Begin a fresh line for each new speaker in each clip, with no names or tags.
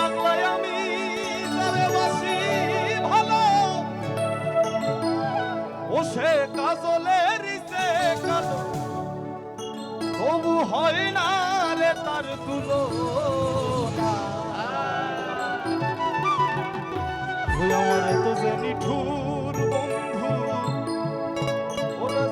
পাগলায় আমি যারে বাসি ভালো, ও সে কাজলের সে কালো, তবু হয় না রে তার তুলনা। ওই আমার তো যে নিঠুর বন্ধু ওরে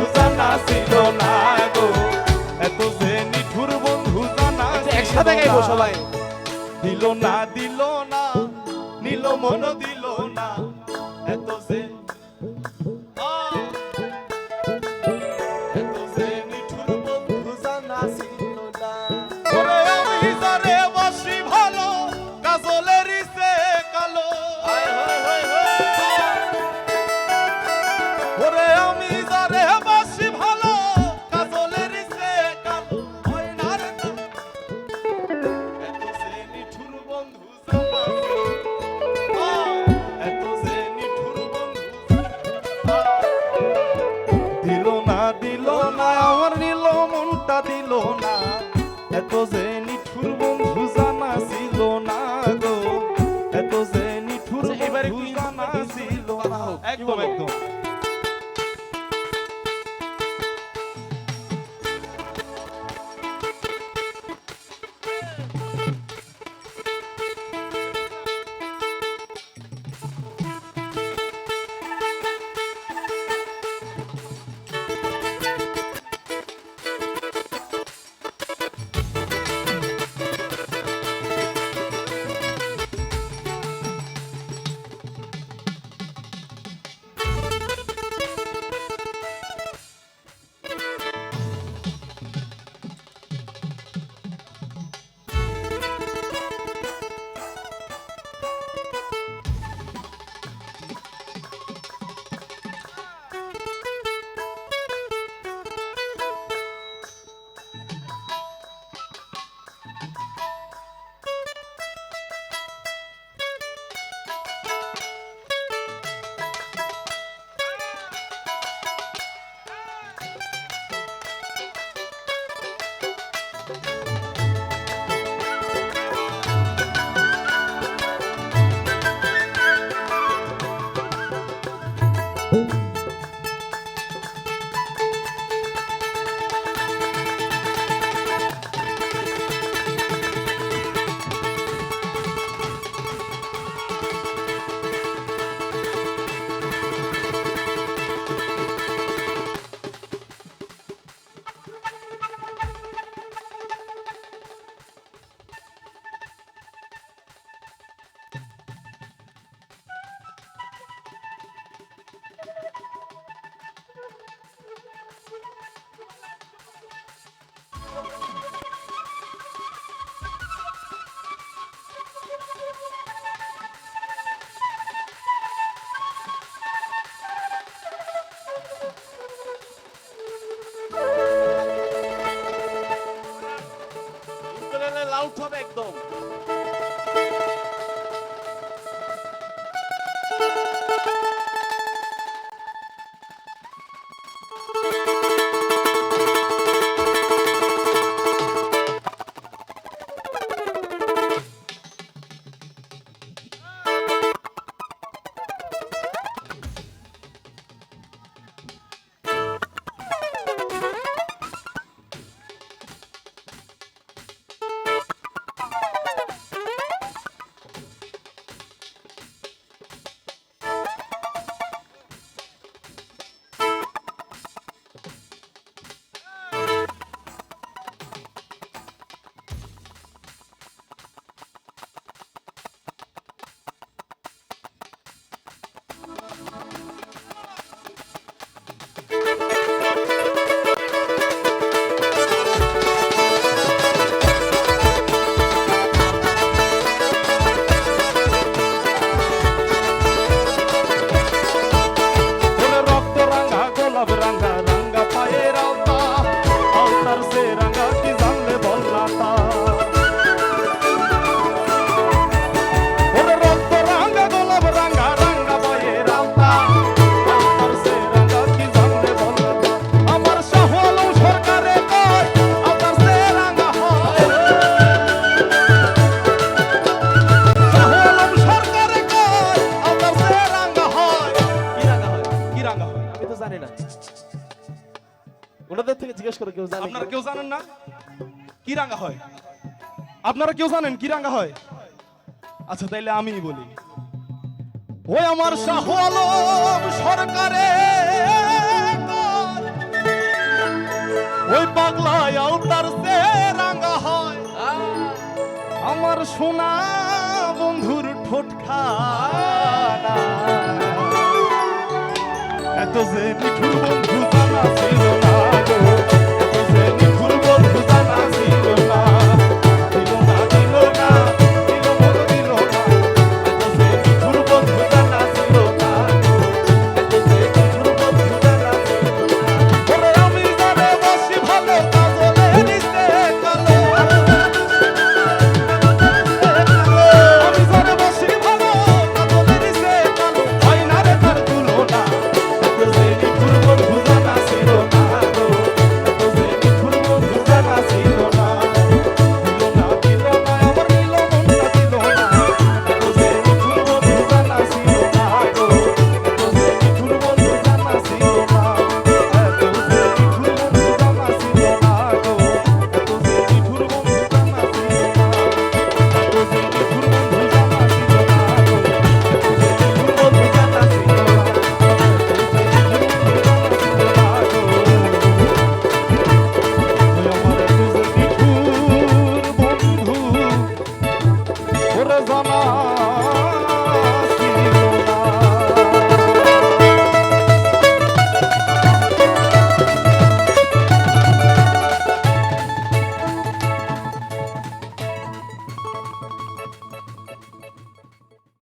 জানা ছিল না।
সবাই
দিল না নীল মন দিল না এত সে এত সে নিঠুর বন্ধু জানা ছিল না। ওরে আমি যারে বাসি ভালো কাজলের সে কালো, ওরে আমি যারে বাসি ভালো কাজলের সে কালো, হয় না রে না এত সে নিঠুর বন্ধু জানা এত সে নিঠুর বন্ধু দিল না আমার নীল মনটা দিল না এত যে নিঠুর বন্ধু জানা ছিল না গো, এত যে নিঠুর বন্ধু জানা ছিল না। একদম একদম
আমি তো জানি না, ওনাদের থেকে জিজ্ঞেস করে কেউ জানে?
আপনারা কেউ জানেন না কি রাঙা হয়? আপনারা কেউ জানেন কি রাঙা হয়? আচ্ছা তাইলে আমি বলি। ওই আমার শাহ আলম সরকারে ওই পাগলায় আলতার সে রাঙা হয় আমার সোনা বন্ধুর ঠোঁট খানা। এত যে নিঠুর বন্ধু জানা ছিল